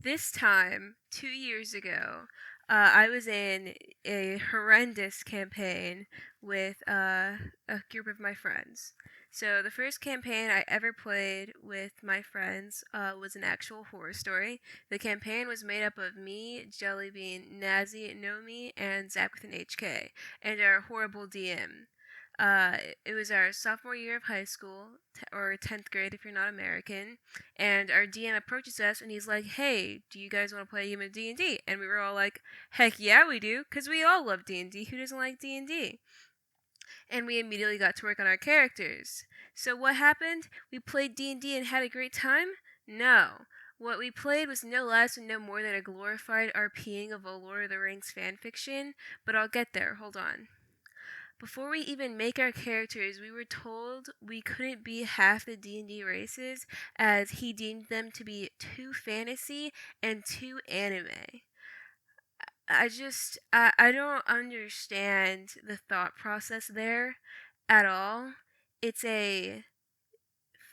This time, 2 years ago, I was in a horrendous campaign with a group of my friends. So, the first campaign I ever played with my friends was an actual horror story. The campaign was made up of me, Jellybean, Nazi, Nomi, and Zach with an HK, and our horrible DM. It was our sophomore year of high school, or 10th grade if you're not American, and our DM approaches us and he's like, "Hey, do you guys want to play a game of D&D?" And we were all like, "Heck yeah, we do, cuz we all love D&D. Who doesn't like D&D?" And we immediately got to work on our characters. So what happened? We played D&D and had a great time? No. What we played was no less and no more than a glorified RPing of a Lord of the Rings fanfiction, but I'll get there. Hold on. Before we even make our characters, we were told we couldn't be half the D&D races as he deemed them to be too fantasy and too anime. I don't understand the thought process there at all. It's a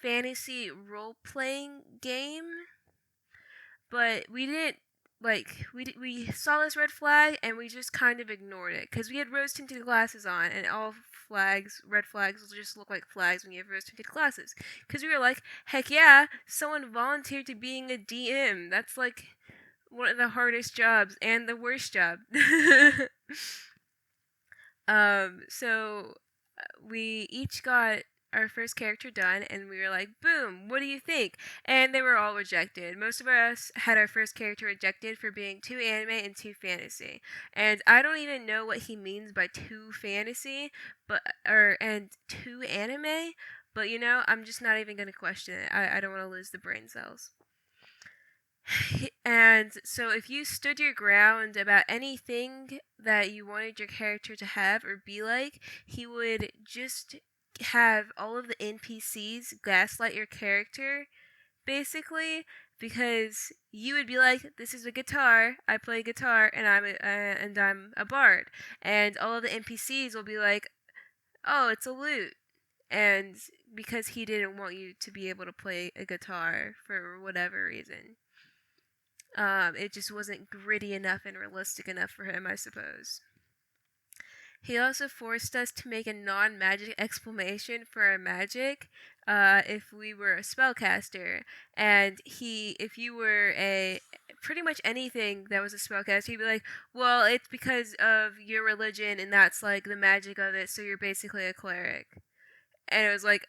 fantasy role playing game, but we didn't we saw this red flag and we just kind of ignored it because we had rose tinted glasses on, and all red flags will just look like flags when you have rose tinted glasses. Because we were like, heck yeah, someone volunteered to being a DM. That's like one of the hardest jobs and the worst job. So we each got our first character done and we were like, boom, what do you think? And they were all rejected. Most of us had our first character rejected for being too anime and too fantasy. And I don't even know what he means by too fantasy, but and too anime, but I'm just not even going to question it. I don't want to lose the brain cells. And so, if you stood your ground about anything that you wanted your character to have or be like, he would just have all of the NPCs gaslight your character, basically, because you would be like, "This is a guitar. I play guitar, and I'm a bard," and all of the NPCs will be like, "Oh, it's a lute," and because he didn't want you to be able to play a guitar for whatever reason. It just wasn't gritty enough and realistic enough for him, I suppose. He also forced us to make a non magic explanation for our magic if we were a spellcaster. And if you were pretty much anything that was a spellcaster, he'd be like, well, it's because of your religion and that's like the magic of it, so you're basically a cleric. And it was like,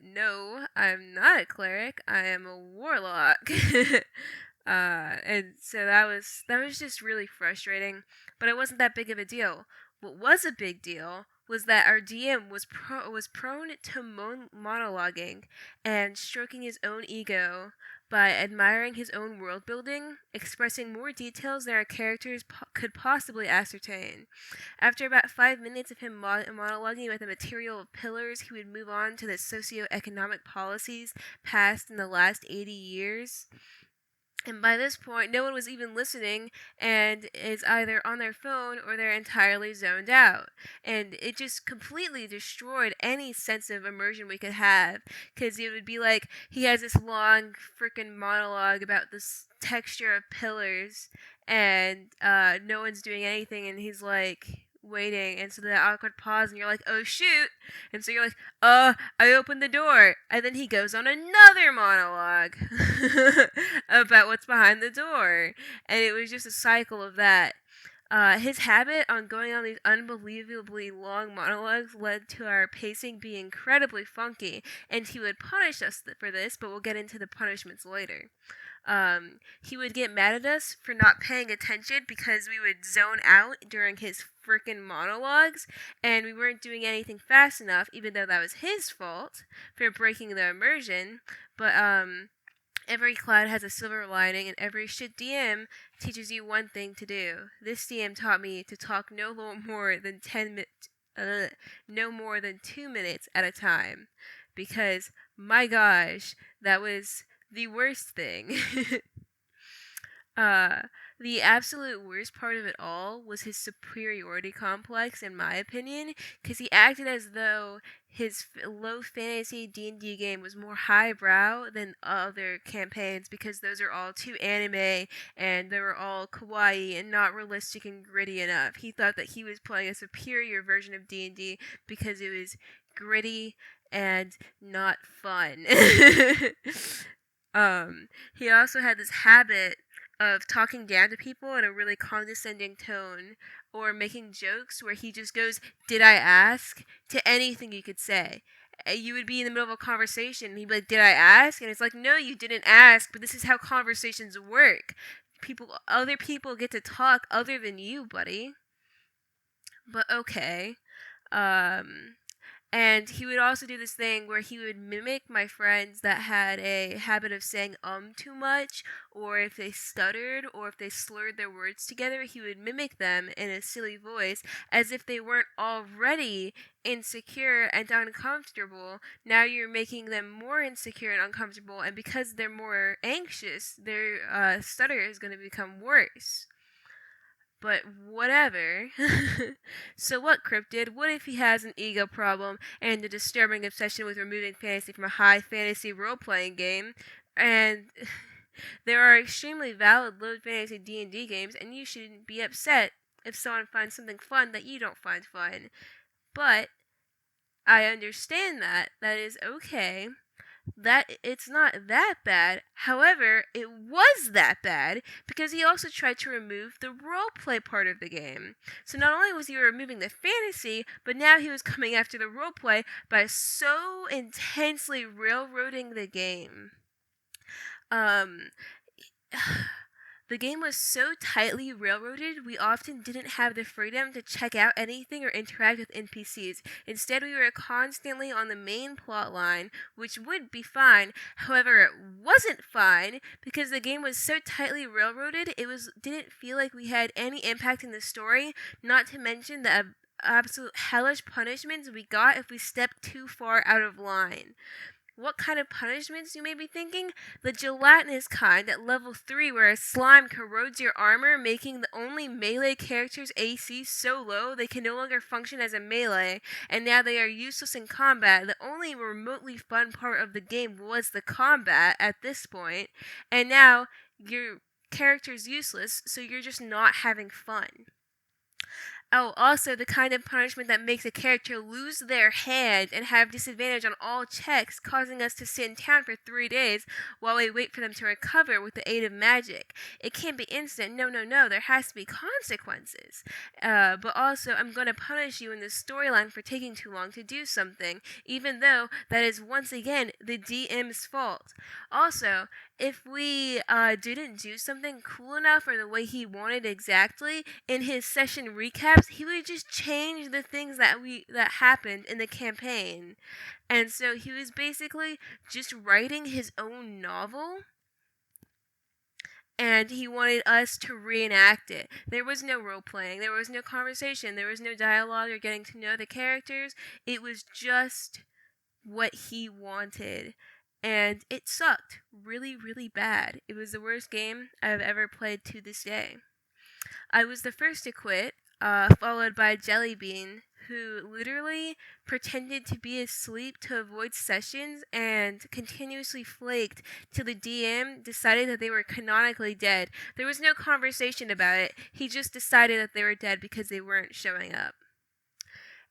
no, I'm not a cleric. I am a warlock. And so that was just really frustrating, but it wasn't that big of a deal. What was a big deal was that our DM was prone to monologuing and stroking his own ego by admiring his own world building, expressing more details than our characters could possibly ascertain. After about 5 minutes of him monologuing about the material pillars, he would move on to the socio-economic policies passed in the last 80 years. And by this point, no one was even listening and is either on their phone or they're entirely zoned out. And it just completely destroyed any sense of immersion we could have. Because it would be like he has this long freaking monologue about this texture of pillars, and no one's doing anything, and he's like waiting, and so that awkward pause, and you're like, oh shoot, and so you're like, I opened the door, and then he goes on another monologue about what's behind the door, and it was just a cycle of that. His habit on going on these unbelievably long monologues led to our pacing being incredibly funky, and he would punish us for this, but we'll get into the punishments later. He would get mad at us for not paying attention because we would zone out during his freaking monologues and we weren't doing anything fast enough, even though that was his fault for breaking the immersion. But every cloud has a silver lining, and every shit DM teaches you one thing to do. This DM taught me to talk more than 10 minutes, no more than 2 minutes at a time, because my gosh, that was the worst thing. Uh, the absolute worst part of it all was his superiority complex, in my opinion, because he acted as though his low fantasy D&D game was more highbrow than other campaigns because those are all too anime and they were all kawaii and not realistic and gritty enough. He thought that he was playing a superior version of D&D because it was gritty and not fun. He also had this habit of talking down to people in a really condescending tone or making jokes where he just goes, "Did I ask?" to anything you could say. You would be in the middle of a conversation and he'd be like, "Did I ask?" And it's like, "No, you didn't ask, but this is how conversations work. Other people get to talk other than you, buddy." But okay. Um, and he would also do this thing where he would mimic my friends that had a habit of saying too much, or if they stuttered, or if they slurred their words together, he would mimic them in a silly voice as if they weren't already insecure and uncomfortable. Now you're making them more insecure and uncomfortable, and because they're more anxious, their stutter is going to become worse. But whatever. So what, Cryptid? What if he has an ego problem and a disturbing obsession with removing fantasy from a high fantasy role-playing game? And there are extremely valid low fantasy D&D games, and you shouldn't be upset if someone finds something fun that you don't find fun. But I understand that. That is okay, that it's not that bad. However, it was that bad because he also tried to remove the roleplay part of the game. So not only was he removing the fantasy, but now he was coming after the roleplay by so intensely railroading the game. Um, The game was so tightly railroaded, we often didn't have the freedom to check out anything or interact with NPCs. Instead, we were constantly on the main plot line, which would be fine. However, it wasn't fine because the game was so tightly railroaded, didn't feel like we had any impact in the story, not to mention the absolute hellish punishments we got if we stepped too far out of line. What kind of punishments, you may be thinking? The gelatinous kind at level 3 where a slime corrodes your armor, making the only melee character's AC so low they can no longer function as a melee, and now they are useless in combat. The only remotely fun part of the game was the combat at this point, and now your character's useless, so you're just not having fun. Oh, also the kind of punishment that makes a character lose their hand and have disadvantage on all checks, causing us to sit in town for 3 days while we wait for them to recover with the aid of magic. It can't be instant. No, no, no. There has to be consequences. But also, I'm going to punish you in the storyline for taking too long to do something, even though that is once again the DM's fault. Also, if we didn't do something cool enough or the way he wanted exactly in his session recaps, he would just change the things that happened in the campaign. And so he was basically just writing his own novel, and he wanted us to reenact it. There was no role playing, there was no conversation, there was no dialogue or getting to know the characters. It was just what he wanted. And it sucked really, really bad. It was the worst game I've ever played to this day. I was the first to quit, followed by Jellybean, who literally pretended to be asleep to avoid sessions and continuously flaked till the DM decided that they were canonically dead. There was no conversation about it. He just decided that they were dead because they weren't showing up.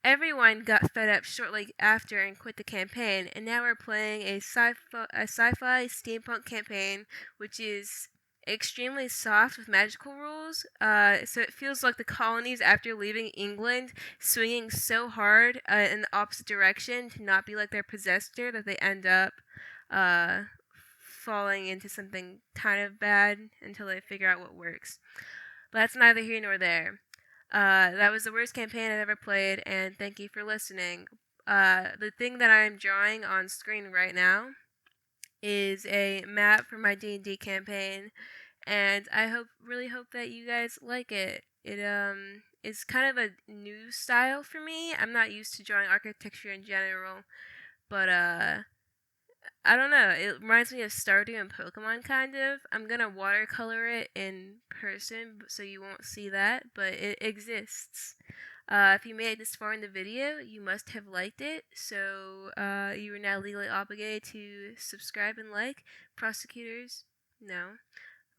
Everyone got fed up shortly after and quit the campaign, and now we're playing a sci-fi steampunk campaign, which is extremely soft with magical rules. So it feels like the colonies, after leaving England, swinging so hard in the opposite direction to not be like their possessor, that they end up uh, falling into something kind of bad until they figure out what works. But that's neither here nor there. That was the worst campaign I've ever played, and thank you for listening. The thing that I'm drawing on screen right now is a map for my D&D campaign, and I really hope that you guys like it. It is kind of a new style for me. I'm not used to drawing architecture in general, but I don't know. It reminds me of Stardew and Pokemon, kind of. I'm gonna watercolor it in person so you won't see that, but it exists. If you made it this far in the video, you must have liked it, so you are now legally obligated to subscribe and like. Prosecutors, no.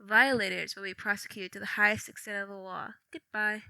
Violators will be prosecuted to the highest extent of the law. Goodbye.